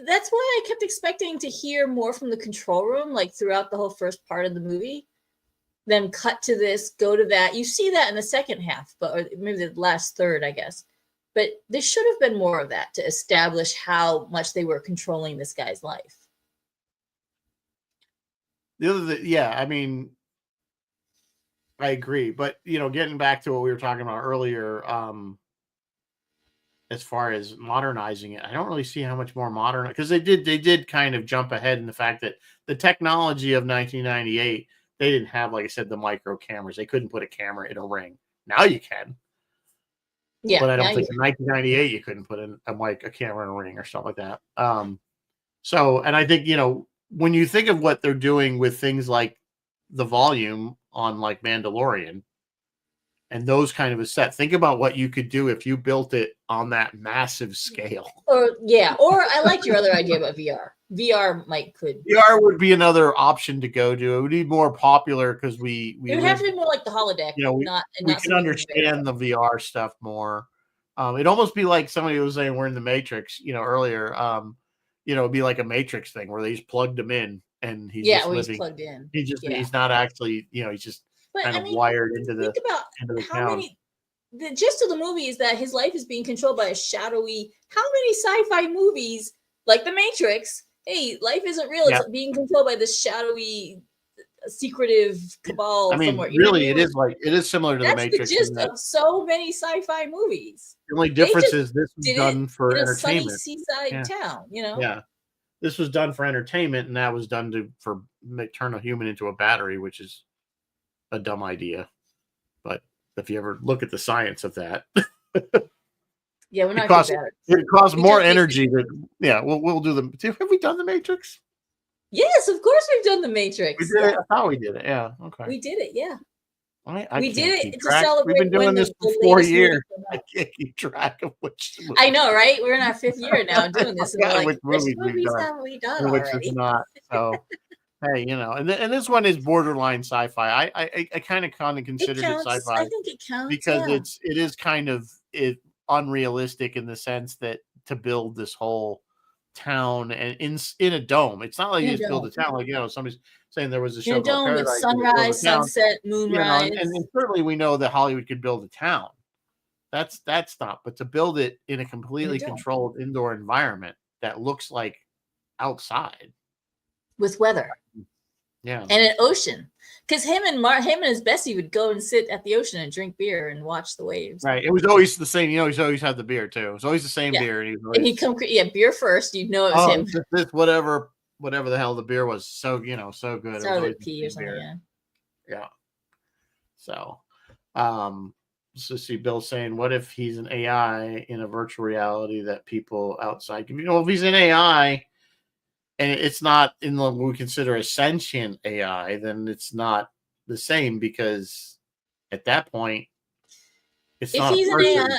That's why I kept expecting to hear more from the control room, like throughout the whole first part of the movie. Then cut to this, go to that. You see that in the second half, but or maybe the last third, I guess. But there should have been more of that to establish how much they were controlling this guy's life. yeah. I mean, I agree, but getting back to what we were talking about earlier, as far as modernizing it, I don't really see how much more modern because they did kind of jump ahead in the fact that the technology of 1998, they didn't have, like I said, the micro cameras. They couldn't put a camera in a ring. Now you can, Yeah, but I now don't you think in 1998 you couldn't put in a camera in a ring or something like that. So, and I think when you think of what they're doing with things like the volume on like Mandalorian and those kind of a set. Think about what you could do if you built it on that massive scale. or I liked your other idea about VR. VR might could. VR would be another option to go to. It would be more popular because It would have to be more like the holodeck, we not can something in the VR. understand the VR stuff more. It'd almost be like somebody was saying we're in the Matrix, earlier. It'd be like a Matrix thing where they just plugged him in and he's just Where he's living. plugged in. He's not actually, he's just But kind I of mean, wired into think about the how town. many. The gist of the movie is that his life is being controlled by a shadowy. How many sci-fi movies like The Matrix? Hey, life isn't real. Yeah. It's being controlled by this shadowy, secretive cabal I mean, somewhere. really, it is similar to the That's the Matrix in gist that of so many sci-fi movies. the only They difference just is this was did it done for in a sunny entertainment. seaside Yeah. town. Yeah. This was done for entertainment, and that was done for turn a human into a battery, which is a dumb idea. But if you ever look at the science of that, Yeah, we're not costs, good at it costs We more just energy than we'll do them. Have we done the Matrix? Yes, of course we've done the We Matrix. did Yeah, it. I thought we did it. Yeah. Okay. we did it. Yeah, I we can't did keep it to track. We've been celebrate doing when this for the 4 latest movie years. came I out. can't keep track of which. I know, right? We're in our 5th year now doing this, and we're Yeah, like, which which movies we've movies done have we done and which is already? not. So hey, and this one is borderline sci-fi. I kind of It considered it counts. sci-fi I think it counts. because Yeah, it is kind of unrealistic in the sense that to build this whole town and in a dome. It's not like in you a just build dome. a town like somebody's saying there was a In show a called dome with Paradise where they build sunrise, a town, sunset, and moonrise. certainly we know that Hollywood could build a town. That's not, but to build it in a In a completely dome controlled indoor environment that looks like outside. with weather Yeah. and an ocean. Because him and his bestie would go and sit at the ocean and drink beer and watch the waves. Right. It was always the same. He's always had the beer too. It's always the same beer. And And he'd come, beer first. You'd know it was him. This whatever the hell the beer was. So, so good. Started with P or something. beer. Yeah. Yeah. So, So see Bill saying, what if he's an AI in a virtual reality that people outside can, if he's an AI and it's not in what we consider a sentient AI, then it's not the same, because at that point, it's If not a he's an person. AI,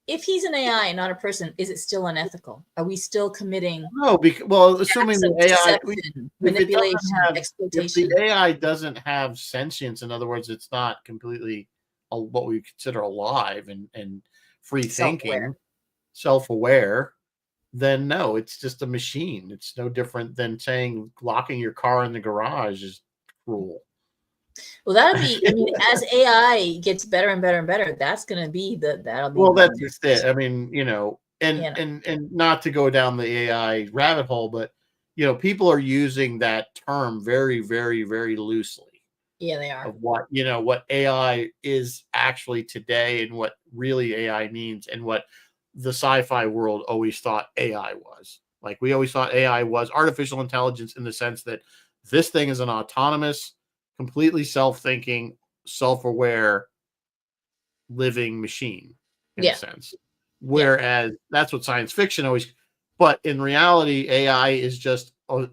if he's an AI and not a person, is it still unethical? Are we still committing No, because, well, assuming acts the of AI, deception, if it doesn't manipulation, have, if the exploitation, AI doesn't have sentience, in other words, it's not completely what we consider alive and free thinking, self-aware? self-aware, then no, it's just a machine. It's no different than saying locking your car in the garage is cruel. Well, that'll be. I mean, as AI gets better and better and better, that's going to be that'll be. Well, that's just it. I mean, and You know. and not to go down the AI rabbit hole, but people are using that term very, very, very loosely Yeah, they are. of what AI is actually today and what really AI means and what the sci-fi world always thought AI was. Like, we always thought AI was artificial intelligence in the sense that this thing is an autonomous, completely self-thinking, self-aware living machine in a Yeah, sense. yeah, Whereas that's what science fiction always, but in reality, AI is just a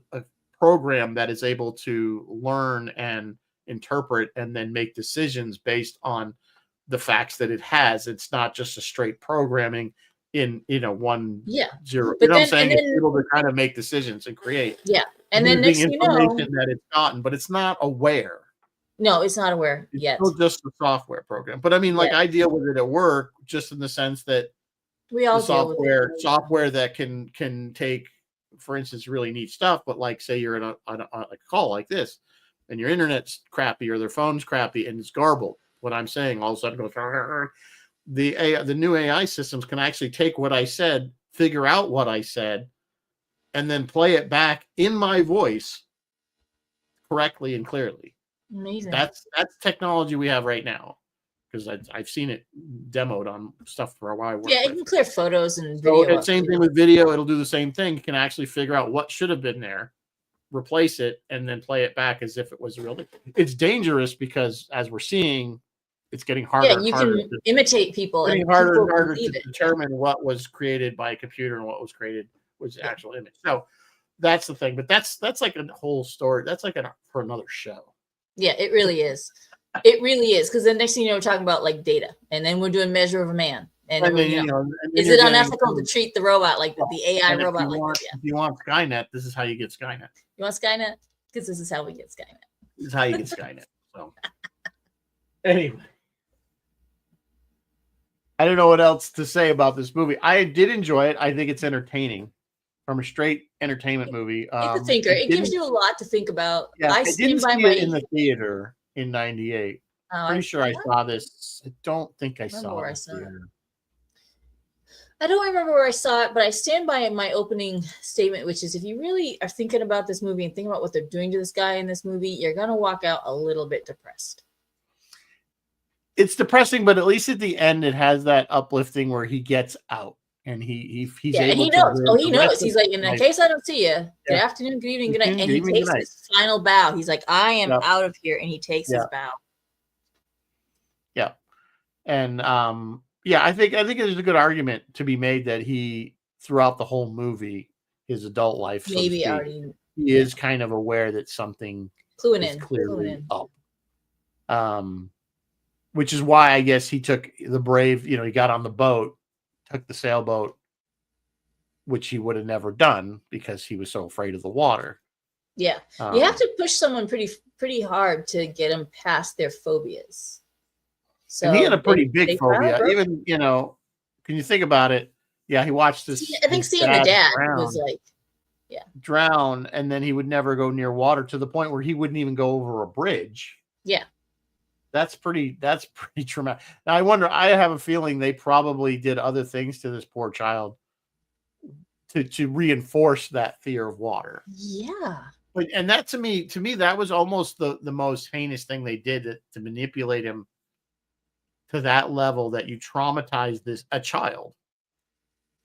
program that is able to learn and interpret and then make decisions based on the facts that it has. It's not just a straight programming in 1 yeah. 0. You But know what I'm then, saying? and It's then, able to kind of make decisions and create yeah, and then using next thing you know, information that it's gotten, but it's not aware. no, it's not aware It's yet. still just a software program. But I mean, like, Yet I deal with it at work just in the sense that we the all deal with it. software that can take, for instance, really neat stuff, but like, say you're in on a call like this and your internet's crappy or their phone's crappy and it's garbled. What I'm saying all of a sudden goes, the new AI systems can actually take what I said, figure out what I said, and then play it back in my voice correctly and clearly. Amazing. That's technology we have right now, because I've seen it demoed on stuff for a while I work Yeah, it with. can clear photos and So video it's up same too. thing with video. It'll do the same thing. It can actually figure out what should have been there, replace it, and then play it back as if it was real. It's dangerous because, as we're seeing, it's getting Yeah, harder and you harder can imitate people, getting and harder and people harder to believe it. Yeah, determine what was created by a computer and what was created was the actual image. So that's the thing. But that's like a whole story. That's like for another show. yeah, it really is. It really is, because the next thing you know, we're talking about like data, and then we're doing measure of a man, and then And we're, then and then is you're it getting unethical to treat the robot like the AI and robot like that? Yeah. if you want Skynet, this is how you get Skynet. You want Skynet? Because this is how we get Skynet. This is how you get Skynet. So anyway, I don't know what else to say about this movie. I did enjoy it. I think it's entertaining from a straight entertainment movie. It's a thinker. It gives you a lot to think about. Yeah, I I didn't stand by see my. it in the theater in '98. Pretty sure I saw this. I don't think I saw it in the theater. I don't remember where I saw it, but I stand by my opening statement, which is if you really are thinking about this movie and thinking about what they're doing to this guy in this movie, you're going to walk out a little bit depressed. It's depressing, but at least at the end, it has that uplifting where he gets out and he's yeah, able and he to knows. Oh, he the rest knows. of He's like, in life. case I don't see you, good Yeah. afternoon, good evening, good night. Good And he evening, takes good night. his final bow. He's like, I am Yep. out of here. And he takes his Yep. bow. Yeah. And yeah, I think there's a good argument to be made that he, throughout the whole movie, his adult life, so to Maybe speak, already he is kind of aware that something is clearly up. Which is why I guess he took the brave, he got on the boat, took the sailboat, which he would have never done because he was so afraid of the water. Yeah. You have to push someone pretty hard to get them past their phobias. So and he had a pretty big phobia. Even, can you think about it? Yeah, he watched this. I think seeing the dad was like, drown, and then he would never go near water to the point where he wouldn't even go over a bridge. Yeah. That's pretty traumatic. Now I have a feeling they probably did other things to this poor child to reinforce that fear of water. Yeah. And that to me, that was almost the most heinous thing they did to manipulate him to that level, that you traumatize a child,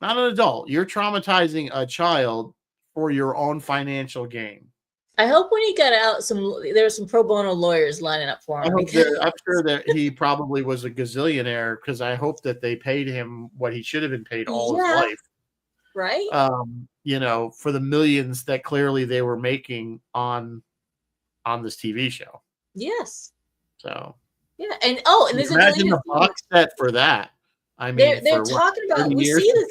not an adult. You're traumatizing a child for your own financial gain. I hope when he got out, there were some pro bono lawyers lining up for him. I'm sure that he probably was a gazillionaire, because I hope that they paid him what he should have been paid all his life. Right. For the millions that clearly they were making on this TV show. Yes. So. Yeah, and there's imagine the box set for that. I mean, they're talking about. We years? see this.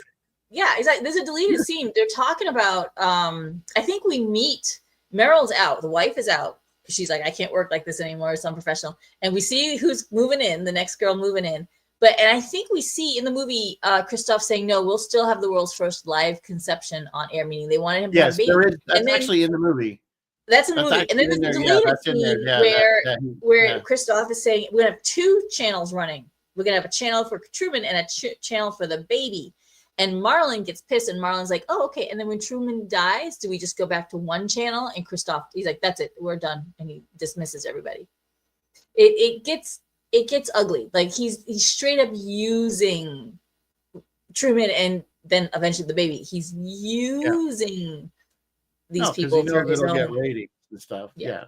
Yeah, exactly. There's a deleted scene. They're talking about. I think we meet. Meryl's out. The wife is out. She's like, I can't work like this anymore. It's unprofessional. And we see who's moving in. The next girl moving in. And I think we see in the movie Christoph saying, no, we'll still have the world's first live conception on air. Meaning they wanted him to have a baby. There is. That's actually in the movie. That's in the movie. And then there's a deleted scene where Christoph is saying, we're going to have 2 channels running. We're going to have a channel for Truman and a channel for the baby. And Marlon gets pissed, and Marlon's like, oh, okay. And then when Truman dies, do we just go back to 1 channel? And Christoph, he's like, that's it. We're done. And he dismisses everybody. It gets ugly. Like he's straight up using Truman and then eventually the baby. He's using these people for his own. Get ratings and stuff. Yeah.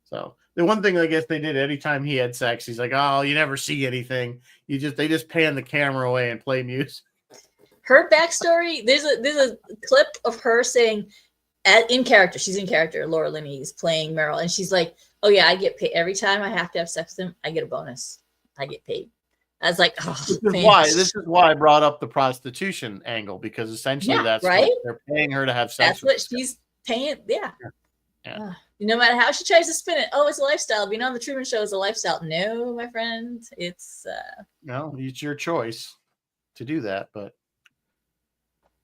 So the one thing I guess they did anytime he had sex, he's like, oh, you never see anything. They just pan the camera away and play music. Her backstory, there's a clip of her saying in character, she's in character, Laura Linney is playing Meryl, and she's like, oh yeah, I get paid every time I have to have sex with him, I get a bonus. I get paid. I was like, oh, this is why I brought up the prostitution angle, because essentially that's right. They're paying her to have sex. That's what she's paying. Yeah. No matter how she tries to spin it, oh, it's a lifestyle. Being on the Truman Show is a lifestyle. No, my friend, it's no, it's your choice to do that. But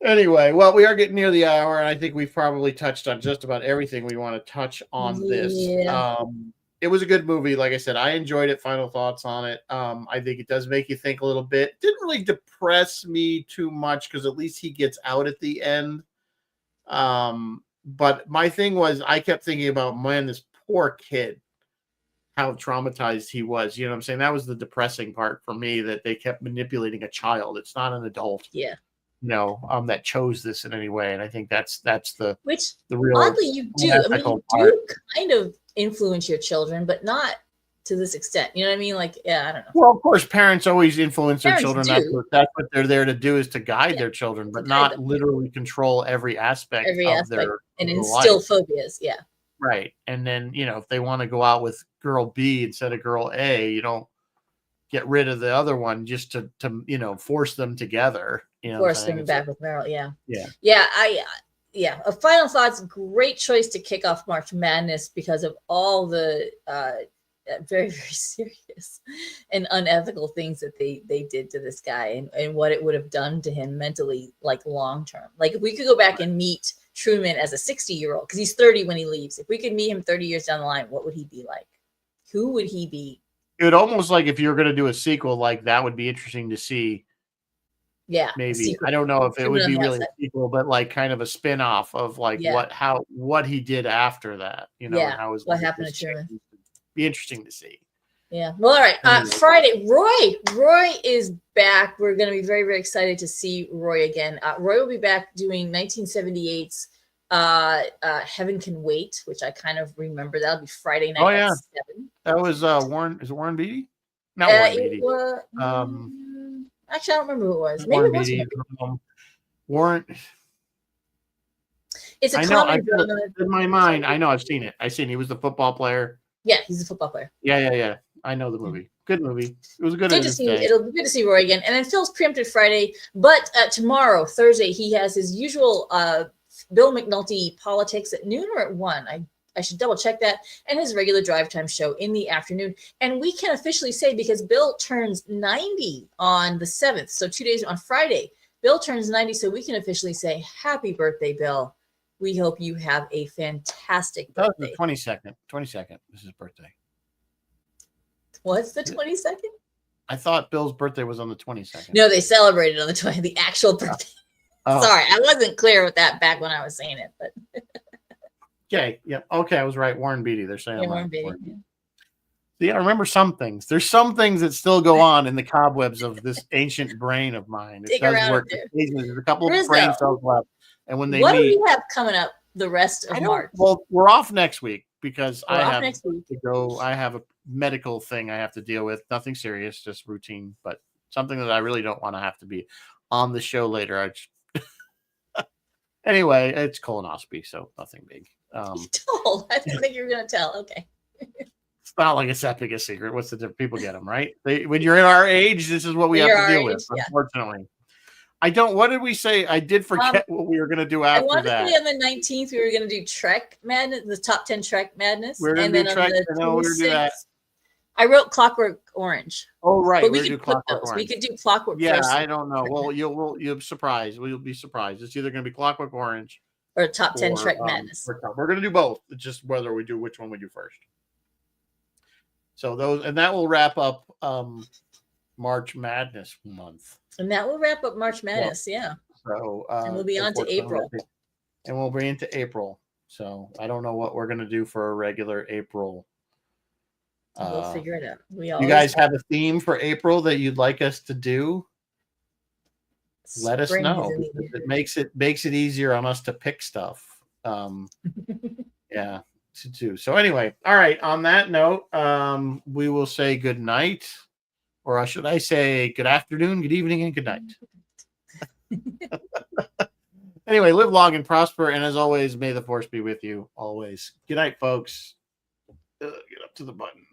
anyway, well, we are getting near the hour, and I think we've probably touched on just about everything we want to touch on this. It was a good movie. Like I said, I enjoyed it. Final thoughts on it. I think it does make you think a little bit. Didn't really depress me too much, because at least he gets out at the end. But my thing was, I kept thinking about, man, this poor kid, how traumatized he was. You know what I'm saying? That was the depressing part for me, that they kept manipulating a child. It's not an adult. Yeah. That chose this in any way. And I think that's the real. Oddly, you do. I mean, you do kind of influence your children, but not to this extent. You know what I mean? Like, yeah, I don't know. Well, of course, parents always influence their children. That's what they're there to do, is to guide their children, but not literally control every aspect of their and instill phobias. Yeah. Right. And then, if they want to go out with girl B instead of girl A, you don't get rid of the other one just to force them together. Force them back with Meryl. Yeah. Yeah. Final thoughts. Great choice to kick off March Madness because of all the very, very serious and unethical things that they did to this guy, and what it would have done to him mentally, like long term. Like if we could go back and meet Truman as a 60-year-old, because he's 30 when he leaves. If we could meet him 30 years down the line, what would he be like? Who would he be? It would almost, like, if you're going to do a sequel, like, that would be interesting to see. Yeah, maybe. I don't know if it would be really a sequel, but like kind of a spin-off of like what he did after that. How his what happened to Truman. Be interesting to see. Yeah. Well, all right. Friday, Roy is back. We're going to be very, very excited to see Roy again. Roy will be back doing 1978's Heaven Can Wait, which I kind of remember. That'll be Friday night at 7. That was Warren. Is it Warren Beatty? Not Warren Beatty. Actually, I don't remember who it was. Maybe it was Warren. It's a comedy drama. In my mind, I know I've seen it. He was the football player. Yeah, he's a football player. Yeah. I know the movie. Good movie. It was good. It'll be good to see Roy again. And then Phil's preempted Friday, but tomorrow, Thursday, he has his usual Bill McNulty politics at noon or at 1. I should double check that, and his regular drive time show in the afternoon. And we can officially say, because Bill turns 90 on the 7th, so 2 days on Friday, Bill turns 90, so we can officially say, happy birthday, Bill. We hope you have a fantastic birthday. That was the 22nd is his birthday. What's the 22nd? I thought Bill's birthday was on the 22nd. No, they celebrated on the 20th, the actual birthday. Oh. Sorry, I wasn't clear with that back when I was saying it, but... Okay. Yeah. Okay. I was right. Warren Beatty. They're saying Warren Beatty. See, I remember some things. There's some things that still go on in the cobwebs of this ancient brain of mine. It does work. There's a couple of brain cells left, and when they what meet, do we have coming up the rest of I don't. March? Well, we're off next week because We're I off have next week. to go. I have a medical thing I have to deal with. Nothing serious, just routine, but something that I really don't want to have to be on the show later. Anyway, it's colonoscopy, so nothing big. Oh, I didn't think you were gonna tell. Okay. It's not like it's that big a secret. What's the difference? People get them, right? When you're in our age, this is what we When have you're to our deal with. age, yeah. Unfortunately, I don't. What did we say? I did forget what we were going to do I after want to that. say on the 19th we were going to do Trek Madness, the top 10 Trek Madness, We're going and to then do on Trek. the No, we're going to do that. 26th, I wrote Clockwork Orange. Oh, right. But we We're could do put Clockwork those. Orange. We could do Clockwork Yeah, first. I don't know. Well, you'll be surprised. We'll be surprised. It's either going to be Clockwork Orange or top 10 Trek Madness. We're going to do both. It's just whether we do which one we do first. So those, and that will wrap up March Madness month. And that will wrap up March Madness. Yeah. So and we'll be on to April. And we'll be into April. So I don't know what we're going to do for a regular April. We'll figure it out. You guys have a theme for April that you'd like us to do? Let us know. It makes it easier on us to pick stuff. Yeah, to do. So anyway, all right. On that note, we will say good night, or should I say good afternoon, good evening, and good night. Anyway, live long and prosper, and as always, may the force be with you always. Good night, folks. Get up to the button.